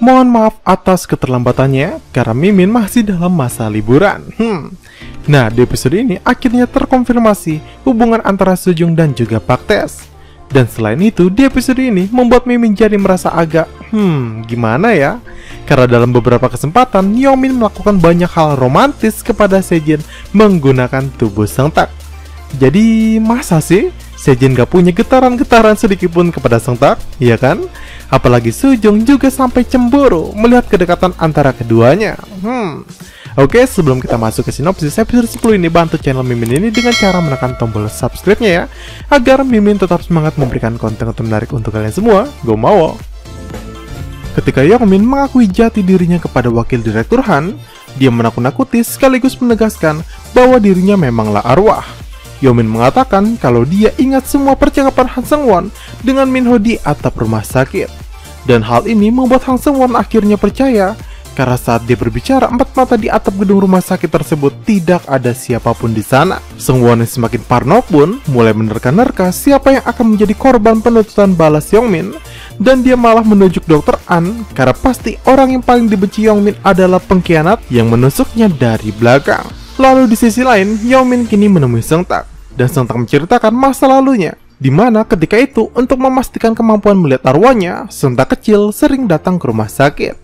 Mohon maaf atas keterlambatannya karena Mimin masih dalam masa liburan. Nah, di episode ini akhirnya terkonfirmasi hubungan antara Sejong dan juga Paktes. Dan selain itu, di episode ini membuat Mimin jadi merasa agak gimana ya? Karena dalam beberapa kesempatan Yeongmin melakukan banyak hal romantis kepada Sejin menggunakan tubuh Seungtak. Jadi masa sih Sejin gak punya getaran-getaran sedikitpun kepada Seungtak, iya kan? Apalagi Sejong juga sampai cemburu melihat kedekatan antara keduanya. Oke, sebelum kita masuk ke sinopsis episode 10 ini, bantu channel Mimin ini dengan cara menekan tombol subscribe-nya ya, agar Mimin tetap semangat memberikan konten-konten menarik untuk kalian semua. Go mau! Ketika Yeongmin mengakui jati dirinya kepada wakil direktur Han, dia menakut-nakuti sekaligus menegaskan bahwa dirinya memanglah arwah. Yeongmin mengatakan kalau dia ingat semua percakapan Han Seung-won dengan Minho di atap rumah sakit. Dan hal ini membuat Han Seung-won akhirnya percaya, karena saat dia berbicara empat mata di atap gedung rumah sakit tersebut tidak ada siapapun di sana. Seung-won yang semakin parno pun mulai menerka-nerka siapa yang akan menjadi korban penuntutan balas Yeongmin, dan dia malah menunjuk Dr. An karena pasti orang yang paling dibenci Yeongmin adalah pengkhianat yang menusuknya dari belakang. Lalu di sisi lain, Yeongmin kini menemui Seungtak, dan Seungtak menceritakan masa lalunya, di mana ketika itu untuk memastikan kemampuan melihat arwahnya, Seungtak kecil sering datang ke rumah sakit.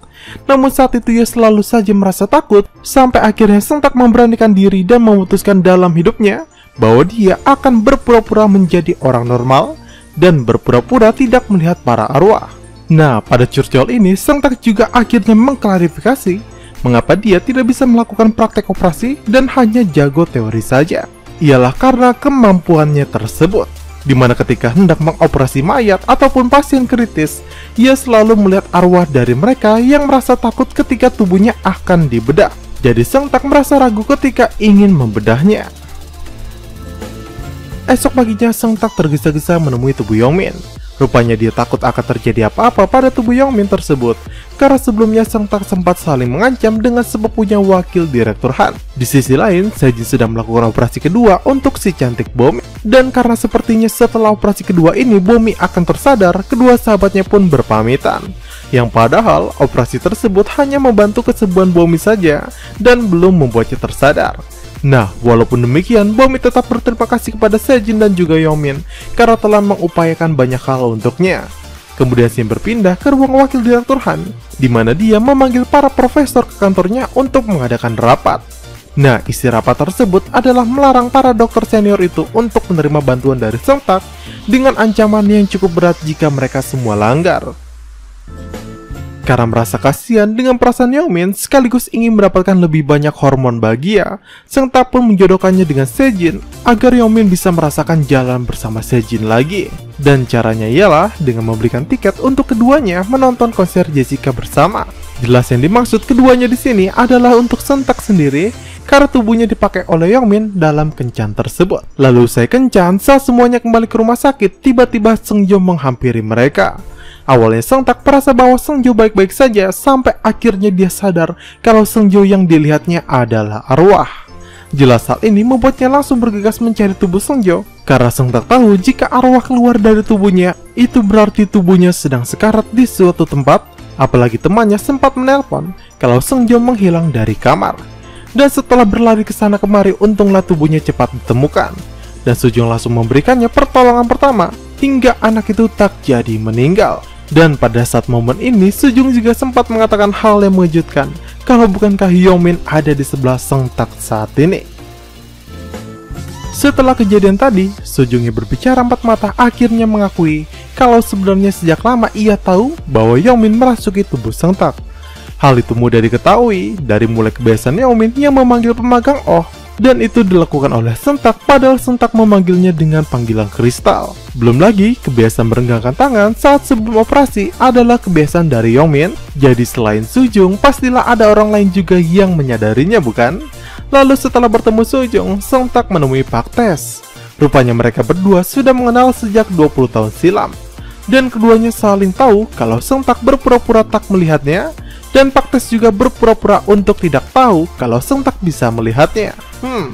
Namun saat itu ia selalu saja merasa takut, sampai akhirnya Seungtak memberanikan diri dan memutuskan dalam hidupnya bahwa dia akan berpura-pura menjadi orang normal dan berpura-pura tidak melihat para arwah. Nah, pada curcol ini Seungtak juga akhirnya mengklarifikasi mengapa dia tidak bisa melakukan praktek operasi dan hanya jago teori saja. Ialah karena kemampuannya tersebut, di mana ketika hendak mengoperasi mayat ataupun pasien kritis, ia selalu melihat arwah dari mereka yang merasa takut ketika tubuhnya akan dibedah. Jadi Seungtak merasa ragu ketika ingin membedahnya. Esok paginya Seungtak tergesa-gesa menemui tubuh Yeongmin. Rupanya dia takut akan terjadi apa-apa pada tubuh Yeongmin tersebut, karena sebelumnya Seungtak sempat saling mengancam dengan sepupunya wakil direktur Han. Di sisi lain, Sejin sudah melakukan operasi kedua untuk si cantik Bomi. Dan karena sepertinya setelah operasi kedua ini Bomi akan tersadar, kedua sahabatnya pun berpamitan. Yang padahal operasi tersebut hanya membantu kesembuhan Bomi saja dan belum membuatnya tersadar. Nah, walaupun demikian, Bomi tetap berterima kasih kepada Sejin dan juga Yeongmin karena telah mengupayakan banyak hal untuknya. Kemudian scene berpindah ke ruang wakil direktur Han, di mana dia memanggil para profesor ke kantornya untuk mengadakan rapat. Nah, isi rapat tersebut adalah melarang para dokter senior itu untuk menerima bantuan dari Seungtak dengan ancaman yang cukup berat jika mereka semua langgar. Karena merasa kasihan dengan perasaan Yeongmin sekaligus ingin mendapatkan lebih banyak hormon bahagia, Seungtak pun menjodohkannya dengan Sejin agar Yeongmin bisa merasakan jalan bersama Sejin lagi. Dan caranya ialah dengan memberikan tiket untuk keduanya menonton konser Jessica bersama. Jelas yang dimaksud keduanya di sini adalah untuk Seungtak sendiri, karena tubuhnya dipakai oleh Yeongmin dalam kencan tersebut. Lalu usai kencan, saat semuanya kembali ke rumah sakit, tiba-tiba Seungjo menghampiri mereka. Awalnya Seungtak merasa bahwa Seungjo baik-baik saja, sampai akhirnya dia sadar kalau Seungjo yang dilihatnya adalah arwah. Jelas hal ini membuatnya langsung bergegas mencari tubuh Seungjo, karena Seungtak tahu jika arwah keluar dari tubuhnya, itu berarti tubuhnya sedang sekarat di suatu tempat. Apalagi temannya sempat menelpon kalau Seungjo menghilang dari kamar. Dan setelah berlari ke sana kemari, untunglah tubuhnya cepat ditemukan. Dan Sejong langsung memberikannya pertolongan pertama, hingga anak itu tak jadi meninggal. Dan pada saat momen ini, Sejong juga sempat mengatakan hal yang mengejutkan, kalau bukankah Yeongmin ada di sebelah Seungtak saat ini. Setelah kejadian tadi, Sejong yang berbicara empat mata akhirnya mengakui kalau sebenarnya sejak lama ia tahu bahwa Yeongmin merasuki tubuh Seungtak. Hal itu mudah diketahui dari mulai kebiasaan Yeongmin yang memanggil pemagang Oh, dan itu dilakukan oleh Seungtak padahal Seungtak memanggilnya dengan panggilan kristal. Belum lagi kebiasaan merenggangkan tangan saat sebelum operasi adalah kebiasaan dari Yeongmin. Jadi selain Sejong, pastilah ada orang lain juga yang menyadarinya, bukan? Lalu setelah bertemu Sejong, Seungtak menemui Paktes. Rupanya mereka berdua sudah mengenal sejak 20 tahun silam. Dan keduanya saling tahu kalau Seungtak berpura-pura tak melihatnya, dan Paktes juga berpura-pura untuk tidak tahu kalau Seungtak bisa melihatnya.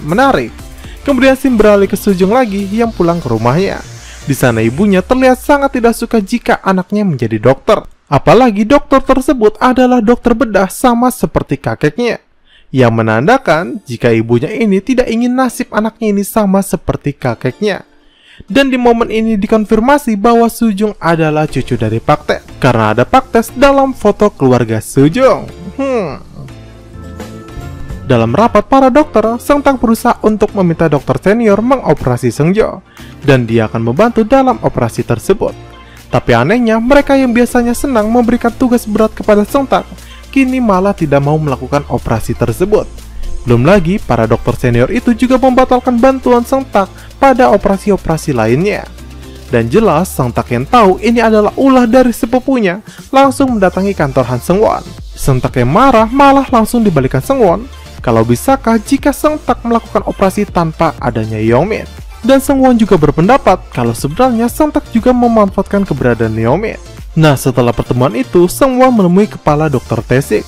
Menarik. Kemudian Sim beralih ke Sejong lagi yang pulang ke rumahnya. Di sana ibunya terlihat sangat tidak suka jika anaknya menjadi dokter. Apalagi dokter tersebut adalah dokter bedah sama seperti kakeknya, yang menandakan jika ibunya ini tidak ingin nasib anaknya ini sama seperti kakeknya. Dan di momen ini dikonfirmasi bahwa Sujung adalah cucu dari Paktes, karena ada Paktes dalam foto keluarga Sujung. Dalam rapat para dokter, Seungtak berusaha untuk meminta dokter senior mengoperasi Seungjo, dan dia akan membantu dalam operasi tersebut. Tapi anehnya, mereka yang biasanya senang memberikan tugas berat kepada Seungtak, kini malah tidak mau melakukan operasi tersebut. Belum lagi, para dokter senior itu juga membatalkan bantuan Seungtak pada operasi-operasi lainnya. Dan jelas, Seungtak yang tahu ini adalah ulah dari sepupunya, langsung mendatangi kantor Han Seung-won. Seungtak yang marah malah langsung dibalikan Seung-won, kalau bisakah jika Seungtak melakukan operasi tanpa adanya Yeongmin. Dan Seung-won juga berpendapat kalau sebenarnya Seungtak juga memanfaatkan keberadaan Yeongmin. Nah, setelah pertemuan itu, Seung-won menemui kepala dokter Tae-sik.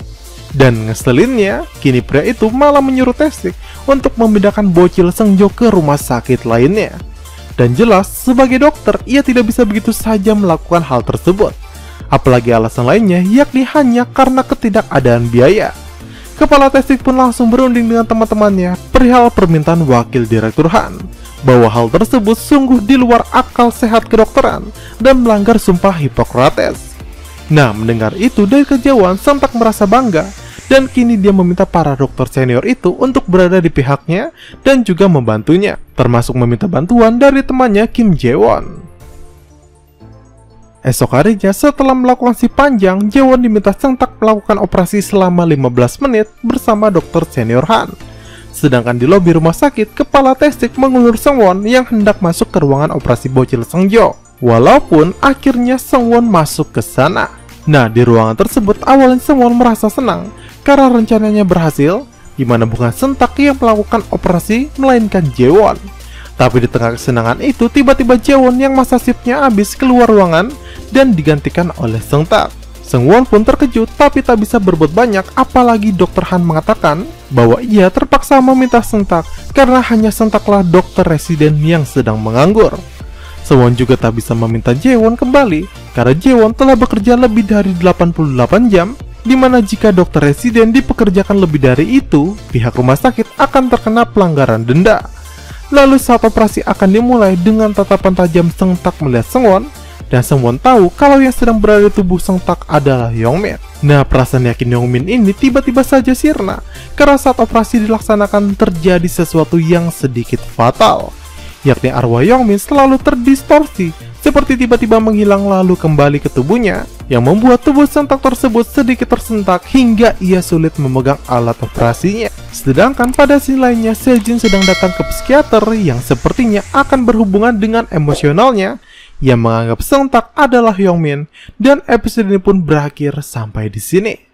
Dan ngeselinnya, kini pria itu malah menyuruh Tae-sik untuk memindahkan bocil Seungjo ke rumah sakit lainnya. Dan jelas, sebagai dokter, ia tidak bisa begitu saja melakukan hal tersebut. Apalagi alasan lainnya, yakni hanya karena ketidakadaan biaya. Kepala Tae-sik pun langsung berunding dengan teman-temannya perihal permintaan wakil direktur Han, bahwa hal tersebut sungguh di luar akal sehat kedokteran dan melanggar sumpah Hippocrates. Nah, mendengar itu dari kejauhan, Seungtak merasa bangga, dan kini dia meminta para dokter senior itu untuk berada di pihaknya dan juga membantunya, termasuk meminta bantuan dari temannya Kim Jae-won. Esok harinya, setelah melakukan si panjang, Jae-won diminta Seungtak melakukan operasi selama 15 menit bersama dokter senior Han. Sedangkan di lobi rumah sakit, kepala Tae-sik mengulur Seung-won yang hendak masuk ke ruangan operasi bocil Seungjo. Walaupun akhirnya Seung-won masuk ke sana. Nah, di ruangan tersebut awalnya Seung-won merasa senang karena rencananya berhasil, di mana bukan Seungtak yang melakukan operasi melainkan Jae-won. Tapi di tengah kesenangan itu, tiba-tiba Jae-won yang masa shiftnya habis keluar ruangan dan digantikan oleh Seungtak. Seung-won pun terkejut tapi tak bisa berbuat banyak, apalagi dokter Han mengatakan bahwa ia terpaksa meminta Seungtak karena hanya Seungtaklah dokter residen yang sedang menganggur. Seung-won juga tak bisa meminta Jae-won kembali karena Jae-won telah bekerja lebih dari 88 jam, dimana jika dokter residen dipekerjakan lebih dari itu, pihak rumah sakit akan terkena pelanggaran denda. Lalu saat operasi akan dimulai, dengan tatapan tajam Seungtak melihat Seung-won, dan Seung-won tahu kalau yang sedang berada di tubuh Seungtak adalah Yeongmin. Nah, perasaan yakin Yeongmin ini tiba-tiba saja sirna karena saat operasi dilaksanakan terjadi sesuatu yang sedikit fatal, yakni arwah Yeongmin selalu terdistorsi, seperti tiba-tiba menghilang lalu kembali ke tubuhnya, yang membuat tubuh Seungtak tersebut sedikit tersentak hingga ia sulit memegang alat operasinya. Sedangkan pada sisi lainnya, Sejin sedang datang ke psikiater yang sepertinya akan berhubungan dengan emosionalnya, yang menganggap Seungtak adalah Yeongmin, dan episode ini pun berakhir sampai di sini.